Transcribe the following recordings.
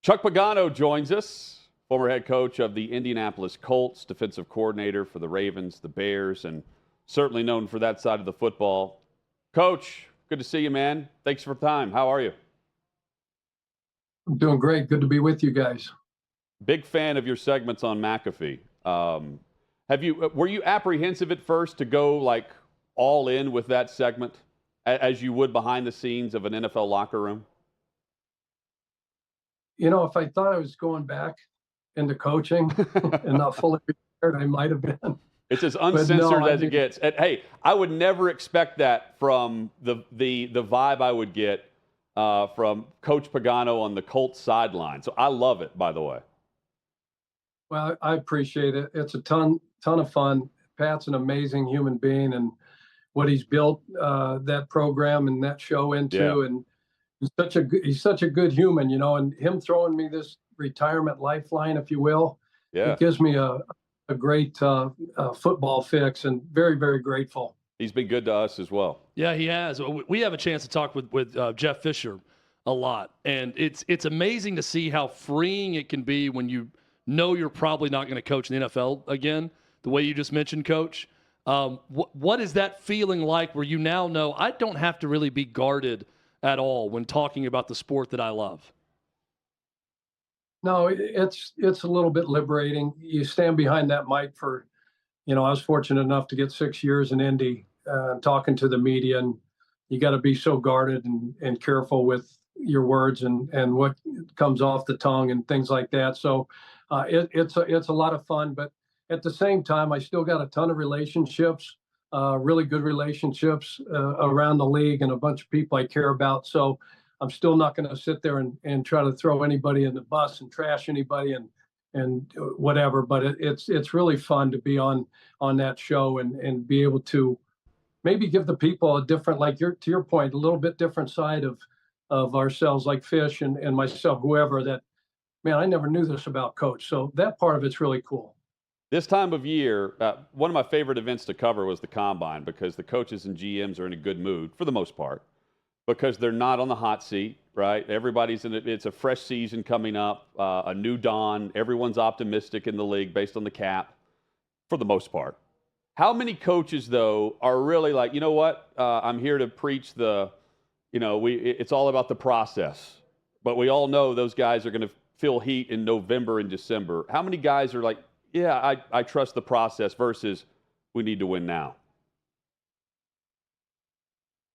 Chuck Pagano joins us, former head coach of the Indianapolis Colts, defensive coordinator for the Ravens, the Bears, and certainly known for that side of the football. Coach, good to see you, man. Thanks for the time. How are you? I'm doing great. Good to be with you guys. Big fan of your segments on McAfee. Were you apprehensive at first to go like all in with that segment, as you would behind the scenes of an NFL locker room? You know, if I thought I was going back into coaching and not fully prepared, I might have been. It's as uncensored as it gets. And, hey, I would never expect that from the vibe I would get from Coach Pagano on the Colts sideline. So I love it, by the way. Well, I appreciate it. It's a ton of fun. Pat's an amazing human being, and what he's built that program and that show into, Yeah. and he's such a good human, you know. And him throwing me this retirement lifeline, if you will, Yeah. it gives me a great football fix, and very, very grateful. He's been good to us as well. Yeah, he has. We have a chance to talk with Jeff Fisher a lot, and it's amazing to see how freeing it can be when you know you're probably not going to coach in the NFL again, the way you just mentioned, Coach. What is that feeling like where you now know I don't have to really be guarded at all when talking about the sport that I love? No, it's a little bit liberating. You stand behind that mic for, you know, I was fortunate enough to get 6 years in Indy, talking to the media, and you got to be so guarded and careful with your words and what comes off the tongue and things like that. So it's a lot of fun, but at the same time, I still got a ton of relationships, really good relationships around the league, and a bunch of people I care about. So I'm still not going to sit there and try to throw anybody in the bus and trash anybody and whatever. But it's really fun to be on that show and be able to maybe give the people a different, like to your point, a little bit different side of ourselves, like Fish and myself, whoever, that, man, I never knew this about Coach. So that part of it's really cool. This time of year, one of my favorite events to cover was the Combine, because the coaches and GMs are in a good mood for the most part, because they're not on the hot seat, right? Everybody's in it. It's a fresh season coming up, a new dawn. Everyone's optimistic in the league based on the cap for the most part. How many coaches, though, are really like, you know what? I'm here to preach it's all about the process. But we all know those guys are going to feel heat in November and December. How many guys are like, yeah, I trust the process versus we need to win now?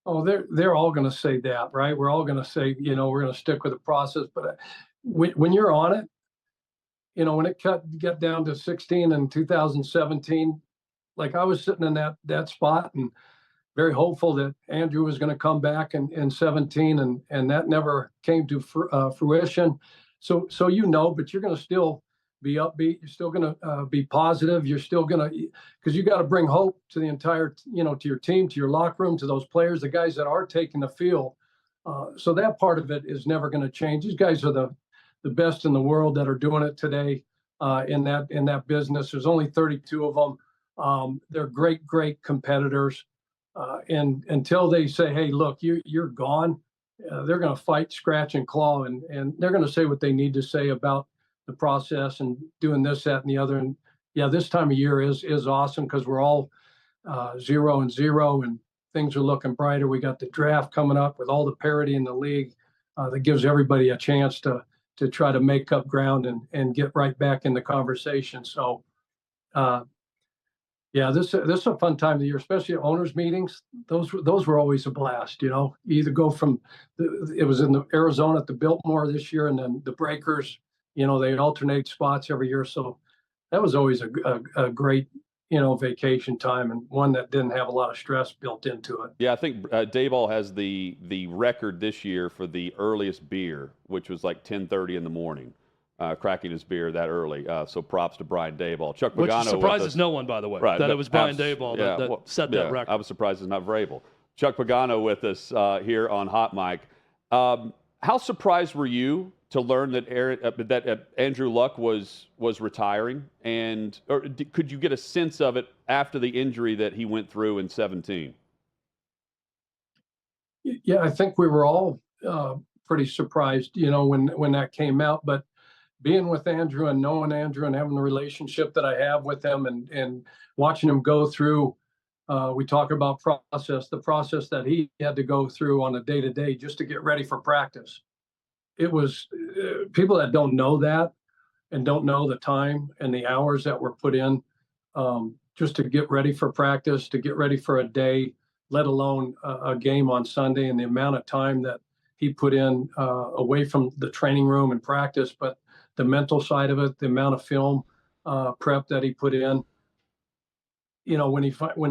Oh, they're all going to say that, right? We're all going to say, you know, we're going to stick with the process. But when you're on it, you know, when it got down to 16 in 2017, like I was sitting in that spot and very hopeful that Andrew was going to come back in 17, and that never came to fruition. So you know, but you're going to still be upbeat. You're still going to be positive. You're still going to, because you got to bring hope to the entire, you know, to your team, to your locker room, to those players, the guys that are taking the field. So that part of it is never going to change. These guys are the best in the world that are doing it today in that business. There's only 32 of them. They're great competitors. And until they say, hey, look, you're gone, they're going to fight, scratch, and claw, and they're going to say what they need to say about the process and doing this, that, and the other. And yeah, this time of year is awesome because we're all 0-0, and things are looking brighter. We got the draft coming up with all the parity in the league that gives everybody a chance to try to make up ground and get right back in the conversation. So, yeah, this is a fun time of the year, especially at owners' meetings. Those were always a blast. You know, you either go from it was in the Arizona at the Biltmore this year, and then the Breakers. You know, they alternate spots every year, so that was always a great, you know, vacation time, and one that didn't have a lot of stress built into it. Yeah, I think Dayball has the record this year for the earliest beer, which was like 10:30 in the morning. Cracking his beer that early. So props to Brian Dayball. Chuck Pagano. Which surprises no one, by the way, right, that it was Brian Dayball that set that record. I was surprised it's not Vrabel. Chuck Pagano with us here on Hot Mic. How surprised were you to learn that Andrew Luck was retiring? Or could you get a sense of it after the injury that he went through in 17? Yeah, I think we were all pretty surprised, when that came out. But being with Andrew and knowing Andrew and having the relationship that I have with him and watching him go through, we talk about the process that he had to go through on a day-to-day just to get ready for practice. It was people that don't know that and don't know the time and the hours that were put in just to get ready for practice, to get ready for a day, let alone a game on Sunday, and the amount of time that he put in away from the training room and practice, but the mental side of it, the amount of film prep that he put in. When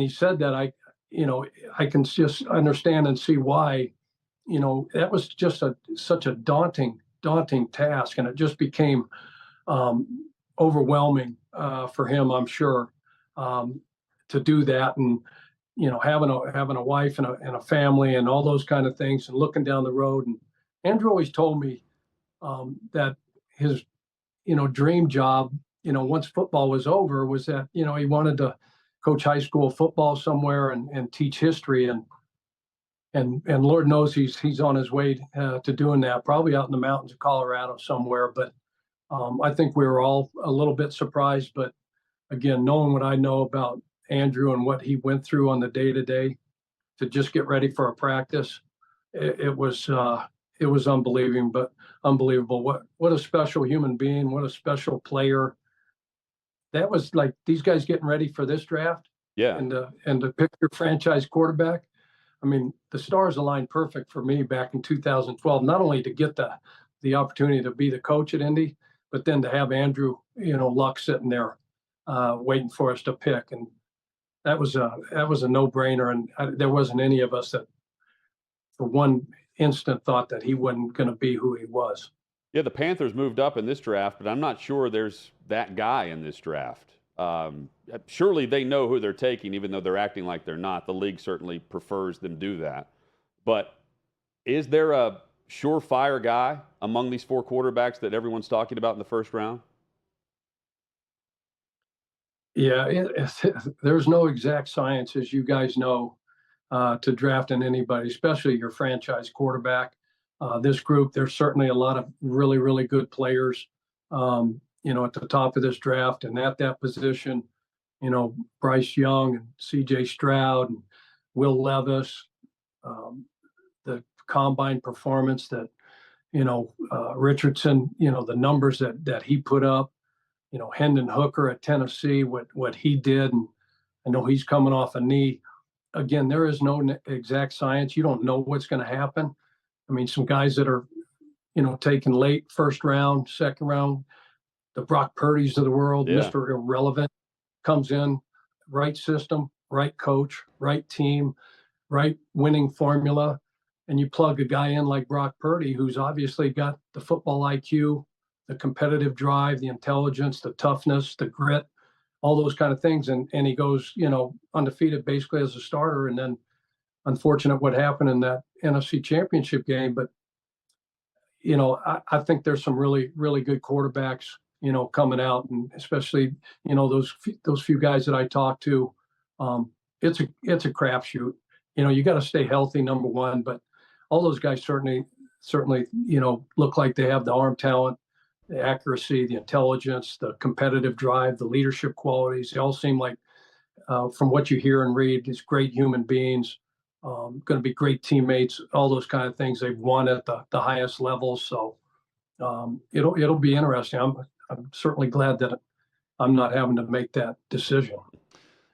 he said that, I can just understand and see why. That was just such a daunting task, and it just became overwhelming for him, I'm sure, to do that, and having a wife and a family and all those kind of things, and looking down the road. And Andrew always told me that his dream job, once football was over, was that he wanted to coach high school football somewhere and teach history, and Lord knows he's on his way to doing that, probably out in the mountains of Colorado somewhere. But I think we were all a little bit surprised. But again, knowing what I know about Andrew and what he went through on the day-to-day to just get ready for a practice, it was unbelievable. What a special human being, what a special player. That was like these guys getting ready for this draft. Yeah. And to pick your franchise quarterback. I mean, the stars aligned perfect for me back in 2012, not only to get the opportunity to be the coach at Indy, but then to have Andrew, Luck sitting there waiting for us to pick. And that was a no-brainer. And there wasn't any of us that for one instant thought that he wasn't going to be who he was. Yeah, the Panthers moved up in this draft, but I'm not sure there's that guy in this draft. Surely they know who they're taking, even though they're acting like they're not. The league certainly prefers them do that. But is there a surefire guy among these four quarterbacks that everyone's talking about in the first round? Yeah, there's no exact science, as you guys know, to drafting anybody, especially your franchise quarterback. This group, there's certainly a lot of really, really good players, at the top of this draft, and at that position, Bryce Young and C.J. Stroud and Will Levis, the combine performance that, Richardson, the numbers that he put up, Hendon Hooker at Tennessee, what he did, and I know he's coming off a knee. Again, there is no exact science. You don't know what's going to happen. I mean, some guys that are, taken late first round, second round, the Brock Purdy's of the world, Yeah. Mr. Irrelevant, comes in, right system, right coach, right team, right winning formula, and you plug a guy in like Brock Purdy, who's obviously got the football IQ, the competitive drive, the intelligence, the toughness, the grit, all those kind of things, and he goes, undefeated basically as a starter, and then unfortunate what happened in that NFC Championship game. But I think there's some really, really good quarterbacks, coming out, and especially, those few guys that I talked to. It's a crapshoot. You got to stay healthy, number one, but all those guys certainly, look like they have the arm talent, the accuracy, the intelligence, the competitive drive, the leadership qualities. They all seem like, from what you hear and read, these great human beings, going to be great teammates, all those kind of things. They've won at the highest levels. So it'll be interesting. I'm certainly glad that I'm not having to make that decision.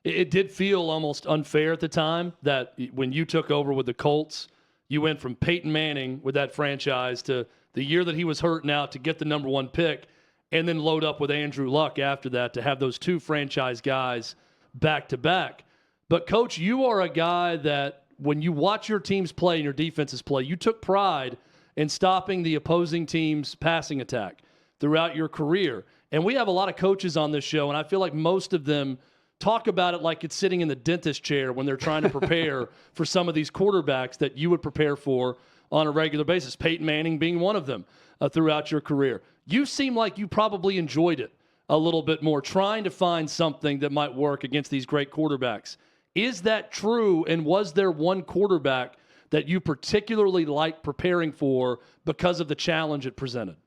It did feel almost unfair at the time that when you took over with the Colts, you went from Peyton Manning with that franchise to the year that he was hurt now to get the number one pick, and then load up with Andrew Luck after that to have those two franchise guys back to back. But, Coach, you are a guy that when you watch your teams play and your defenses play, you took pride in stopping the opposing team's passing attack throughout your career. And we have a lot of coaches on this show, and I feel like most of them talk about it like it's sitting in the dentist chair when they're trying to prepare for some of these quarterbacks that you would prepare for on a regular basis, Peyton Manning being one of them throughout your career. You seem like you probably enjoyed it a little bit more, trying to find something that might work against these great quarterbacks. Is that true, and was there one quarterback that you particularly like preparing for because of the challenge it presented?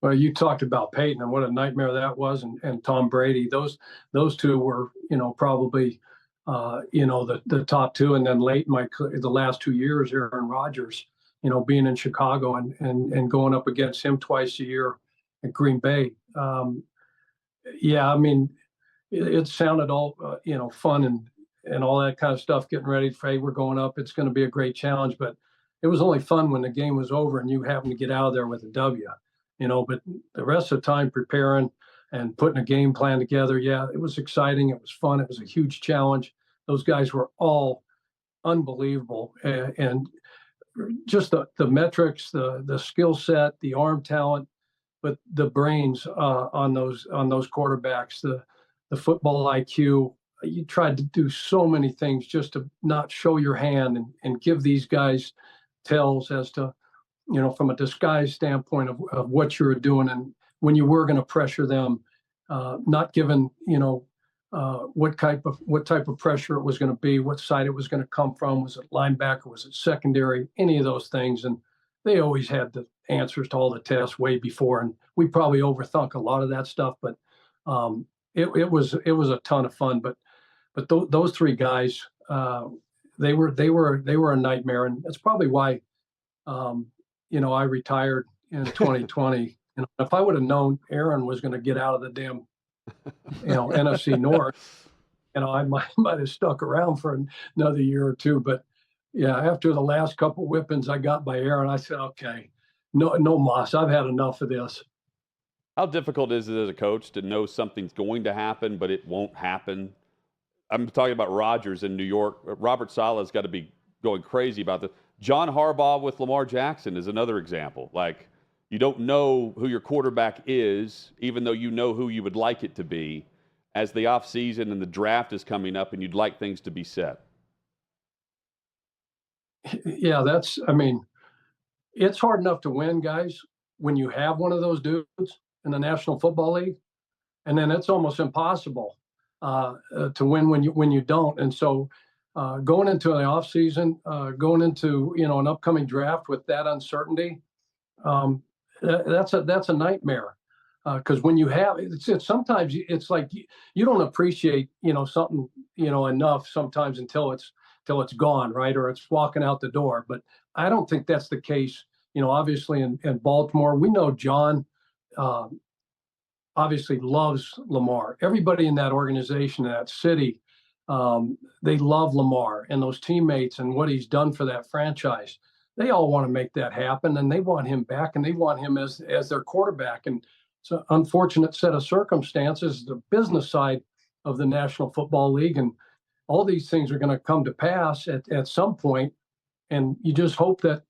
Well, you talked about Peyton and what a nightmare that was, and Tom Brady. Those two were, probably, the top two. And then late in the last 2 years, Aaron Rodgers, being in Chicago and going up against him twice a year at Green Bay. Yeah, I mean, it sounded all, fun and all that kind of stuff, getting ready for, hey, we're going up. It's going to be a great challenge. But it was only fun when the game was over and you happened to get out of there with a W. But the rest of the time preparing and putting a game plan together, yeah, it was exciting. It was fun. It was a huge challenge. Those guys were all unbelievable. And just the metrics, the skill set, the arm talent, but the brains on those quarterbacks, the football IQ. You tried to do so many things just to not show your hand and give these guys tells as to, from a disguise standpoint of what you were doing and when you were going to pressure them, not given, what type of pressure it was going to be, what side it was going to come from. Was it linebacker? Was it secondary? Any of those things. And they always had the answers to all the tests way before. And we probably overthunk a lot of that stuff, but it was a ton of fun. But those three guys, they were a nightmare. And that's probably why, I retired in 2020. If I would have known Aaron was going to get out of the damn, NFC North, I might have stuck around for another year or two. But yeah, after the last couple whippings I got by Aaron, I said, okay, no mas. I've had enough of this. How difficult is it as a coach to know something's going to happen, but it won't happen? I'm talking about Rodgers in New York. Robert Saleh's got to be going crazy about this. John Harbaugh with Lamar Jackson is another example. Like, you don't know who your quarterback is, even though you know who you would like it to be, as the offseason and the draft is coming up and you'd like things to be set. Yeah, it's hard enough to win, guys, when you have one of those dudes in the National Football League. And then it's almost impossible to win when you don't. And so going into the offseason, going into, an upcoming draft with that uncertainty, that's a nightmare. Because when you have it's sometimes it's like you don't appreciate something enough sometimes until it's gone, right, or it's walking out the door. But I don't think that's the case. Obviously in Baltimore, we know John obviously loves Lamar. Everybody in that organization, in that city, they love Lamar and those teammates and what he's done for that franchise. They all want to make that happen, and they want him back, and they want him as their quarterback. And it's an unfortunate set of circumstances, the business side of the National Football League, and all these things are going to come to pass at some point. And you just hope that,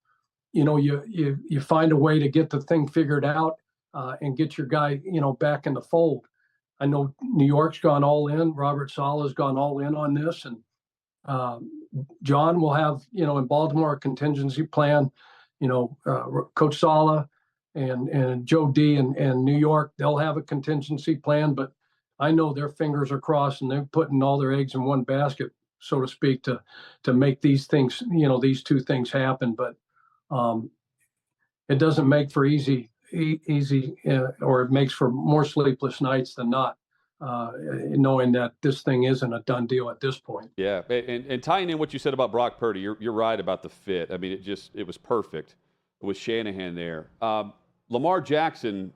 you find a way to get the thing figured out and get your guy, back in the fold. I know New York's gone all in. Robert Saleh's gone all in on this. And John will have, in Baltimore, a contingency plan. Coach Saleh and Joe D and New York, they'll have a contingency plan. But I know their fingers are crossed and they're putting all their eggs in one basket, so to speak, to make these things, these two things happen. But it doesn't make for easy, or it makes for more sleepless nights than not, knowing that this thing isn't a done deal at this point. Yeah, and tying in what you said about Brock Purdy, you're right about the fit. I mean, it was perfect with Shanahan there. Lamar Jackson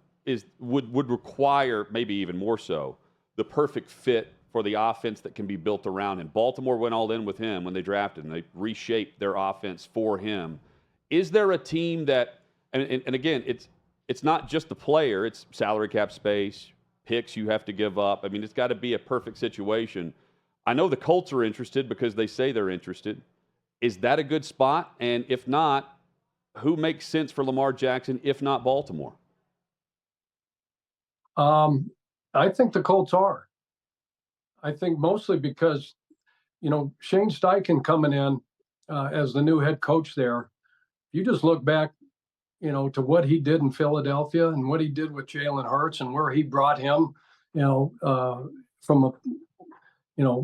would require, maybe even more so, the perfect fit for the offense that can be built around him. Baltimore went all in with him when they drafted him. They reshaped their offense for him. Is there a team that, and again, it's not just the player, it's salary cap space, picks you have to give up. I mean, it's got to be a perfect situation. I know the Colts are interested because they say they're interested. Is that a good spot? And if not, who makes sense for Lamar Jackson, if not Baltimore? I think the Colts are. I think mostly because, Shane Steichen coming in as the new head coach there, you just look back, to what he did in Philadelphia and what he did with Jalen Hurts and where he brought him, from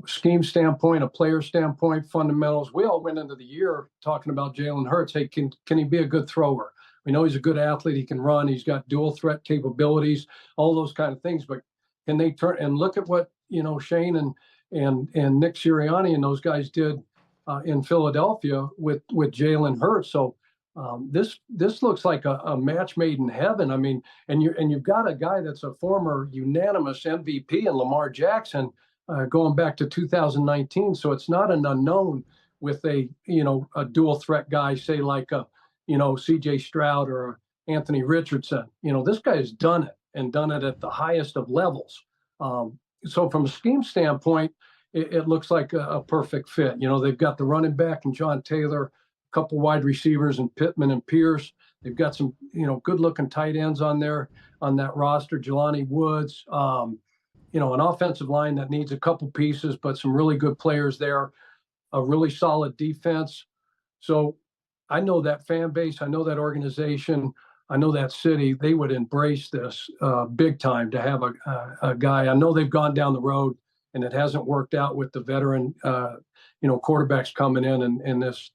scheme standpoint, a player standpoint, fundamentals. We all went into the year talking about Jalen Hurts. Hey, can he be a good thrower? We know he's a good athlete. He can run. He's got dual threat capabilities, all those kind of things. But can they turn and look at what Shane and Nick Sirianni and those guys did in Philadelphia with Jalen Hurts? So this looks like a match made in heaven. I mean, and you've got a guy that's a former unanimous MVP in Lamar Jackson. Going back to 2019, so it's not an unknown with a dual threat guy, say like a C.J. Stroud or Anthony Richardson. This guy has done it and done it at the highest of levels. So from a scheme standpoint, it looks like a perfect fit. They've got the running back and John Taylor, a couple wide receivers and Pittman and Pierce. They've got some good-looking tight ends on that roster. Jelani Woods. An offensive line that needs a couple pieces, but some really good players there, a really solid defense. So I know that fan base, I know that organization, I know that city, they would embrace this big time to have a guy. I know they've gone down the road and it hasn't worked out with the veteran, quarterbacks coming in and this,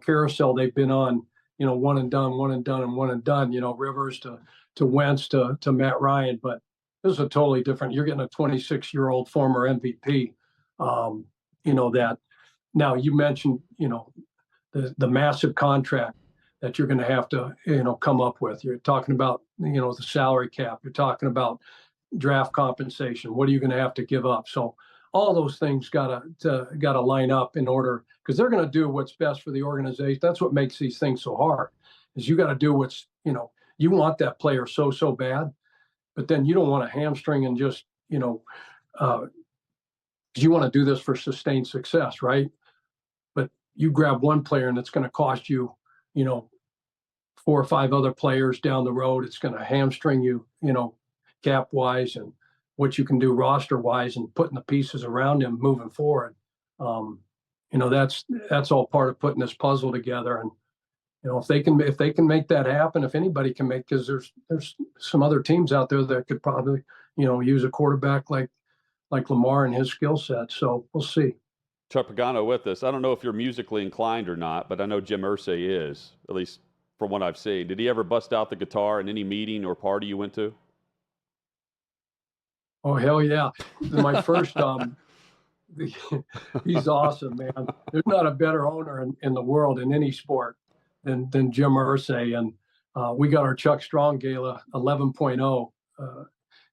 carousel they've been on, one and done, Rivers to Wentz to Matt Ryan. But this is a totally different. You're getting a 26-year-old former MVP. That now you mentioned, the massive contract that you're going to have to, come up with. You're talking about, the salary cap. You're talking about draft compensation. What are you going to have to give up? So all those things gotta line up in order, because they're going to do what's best for the organization. That's what makes these things so hard. Is you got to do what's, you want that player so bad. But then you don't want to hamstring and just, you want to do this for sustained success, right? But you grab one player and it's going to cost you, 4 or 5 other players down the road. It's going to hamstring you, cap wise and what you can do roster wise and putting the pieces around him moving forward. That's all part of putting this puzzle together. And if they can make that happen, if anybody can make, because there's some other teams out there that could probably, use a quarterback like Lamar and his skill set. So we'll see. Chuck Pagano with us. I don't know if you're musically inclined or not, but I know Jim Irsay is, at least from what I've seen. Did he ever bust out the guitar in any meeting or party you went to? Oh, hell yeah. My first, he's awesome, man. There's not a better owner in the world in any sport than Jim Irsay. And we got our ChuckStrong Gala 11.0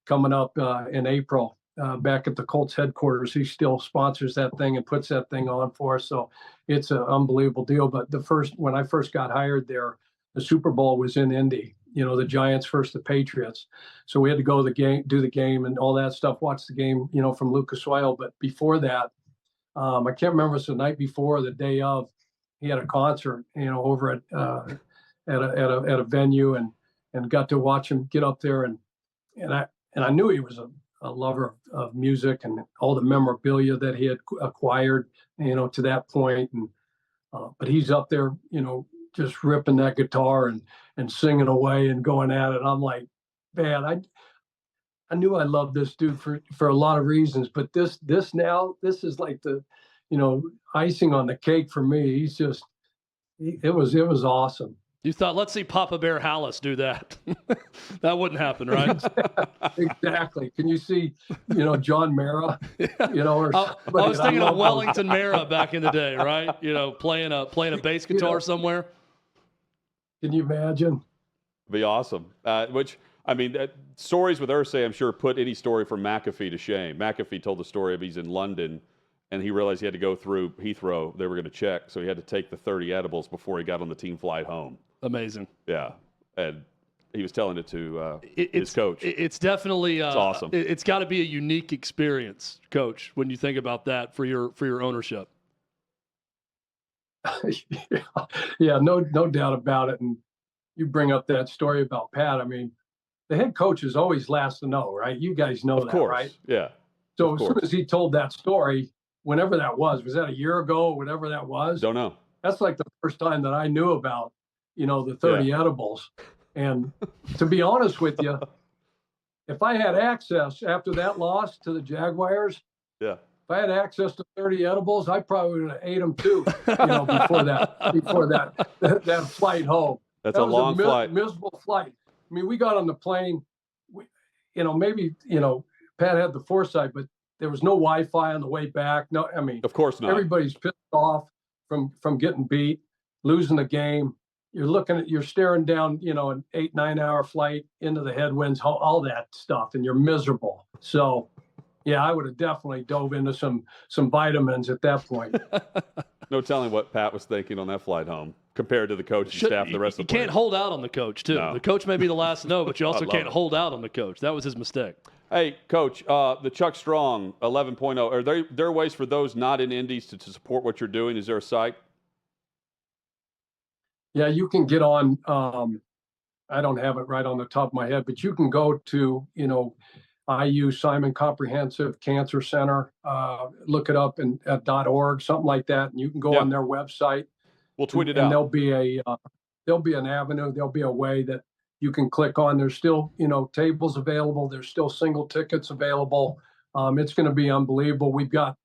coming up in April back at the Colts headquarters. He still sponsors that thing and puts that thing on for us. So it's an unbelievable deal. But when I first got hired there, the Super Bowl was in Indy. The Giants versus the Patriots. So we had to go do the game and all that stuff, watch the game, from Lucas Oil. But before that, I can't remember if it was the night before or the day of, he had a concert, over at a venue and got to watch him get up there. And I knew he was a lover of music and all the memorabilia that he had acquired, to that point. And, but he's up there, just ripping that guitar and singing away and going at it. I'm like, man, I knew I loved this dude for a lot of reasons, but this is like the, icing on the cake for me. He's just, it was awesome. You thought, let's see Papa Bear Hallis do that. That wouldn't happen, right? Exactly. Can you see, John Mara, or I was thinking of Wellington Mara back in the day, right? Playing a bass guitar somewhere. Can you imagine? Be awesome. Stories with Irsay, I'm sure, put any story from McAfee to shame. McAfee told the story of he's in London and he realized he had to go through Heathrow. They were going to check, so he had to take the 30 edibles before he got on the team flight home. Amazing. Yeah, and he was telling it to his coach. It's definitely it's awesome. It's got to be a unique experience, Coach, when you think about that for your ownership. Yeah, no doubt about it. And you bring up that story about Pat. I mean, the head coach is always last to know, right? You guys know that, right? Yeah. So as soon as he told that story, whenever that was that a year ago or whatever that was? Don't know. That's like the first time that I knew about, the 30 edibles. And to be honest with you, if I had access after that loss to the Jaguars, if I had access to 30 edibles, I probably would have ate them too, before that flight home. That's That a was long flight. Miserable flight. I mean, we got on the plane, maybe, Pat had the foresight, but there was no Wi-Fi on the way back. No, I mean, Of course not. everybody's pissed off from getting beat, losing the game. You're staring down, an 8-9 hour flight into the headwinds, all that stuff, and you're miserable. So, yeah, I would have definitely dove into some vitamins at that point. No telling what Pat was thinking on that flight home compared to the coaching staff, the rest of the You can't hold out on the coach, too. No. The coach may be the last to know, but you also can't it. hold out on the coach. That was his mistake. Hey, Coach, the ChuckStrong 11.0, are there ways for those not in Indies to support what you're doing? Is there a site? Yeah, you can get on, I don't have it right on the top of my head, but you can go to, IU Simon Comprehensive Cancer Center, look it up at .org, something like that, and you can go on their website. We'll tweet it and out. There'll be an avenue, there'll be a way that you can click on. There's still, tables available. There's still single tickets available. It's going to be unbelievable. We've got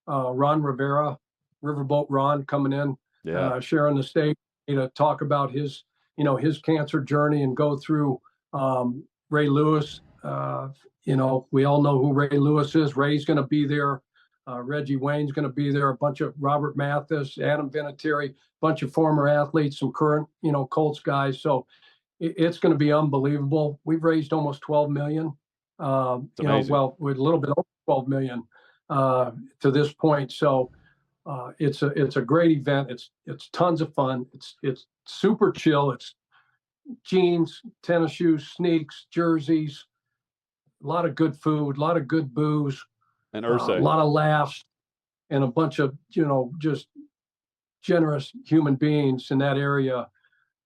Ron Rivera, Riverboat Ron, coming in, sharing the stage, to talk about his cancer journey and go through Ray Lewis. We all know who Ray Lewis is. Ray's going to be there. Reggie Wayne's going to be there. A bunch of Robert Mathis, Adam Vinatieri, bunch of former athletes, some current, Colts guys. So it's going to be unbelievable. We've raised almost 12 million. With a little bit over 12 million to this point. So it's a great event. It's tons of fun. It's super chill. It's jeans, tennis shoes, sneaks, jerseys, a lot of good food, a lot of good booze, And Irsay. a lot of laughs, and a bunch of just generous human beings in that area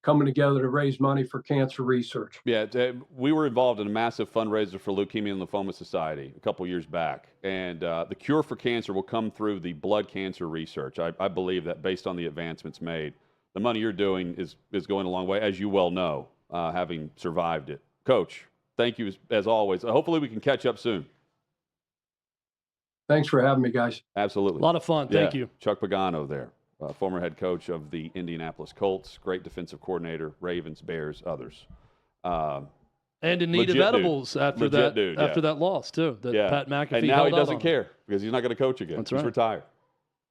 coming together to raise money for cancer research. Yeah, we were involved in a massive fundraiser for Leukemia and Lymphoma Society a couple years back. And the cure for cancer will come through the blood cancer research. I believe that based on the advancements made, the money you're doing is going a long way, as you well know, having survived it. Coach, thank you as always. Hopefully we can catch up soon. Thanks for having me, guys. Absolutely. A lot of fun. Thank you. Chuck Pagano there, former head coach of the Indianapolis Colts, great defensive coordinator, Ravens, Bears, others. And in need of edibles after that loss, too. That Pat McAfee And now held he out doesn't on. care because he's not going to coach again. That's He's right. retired.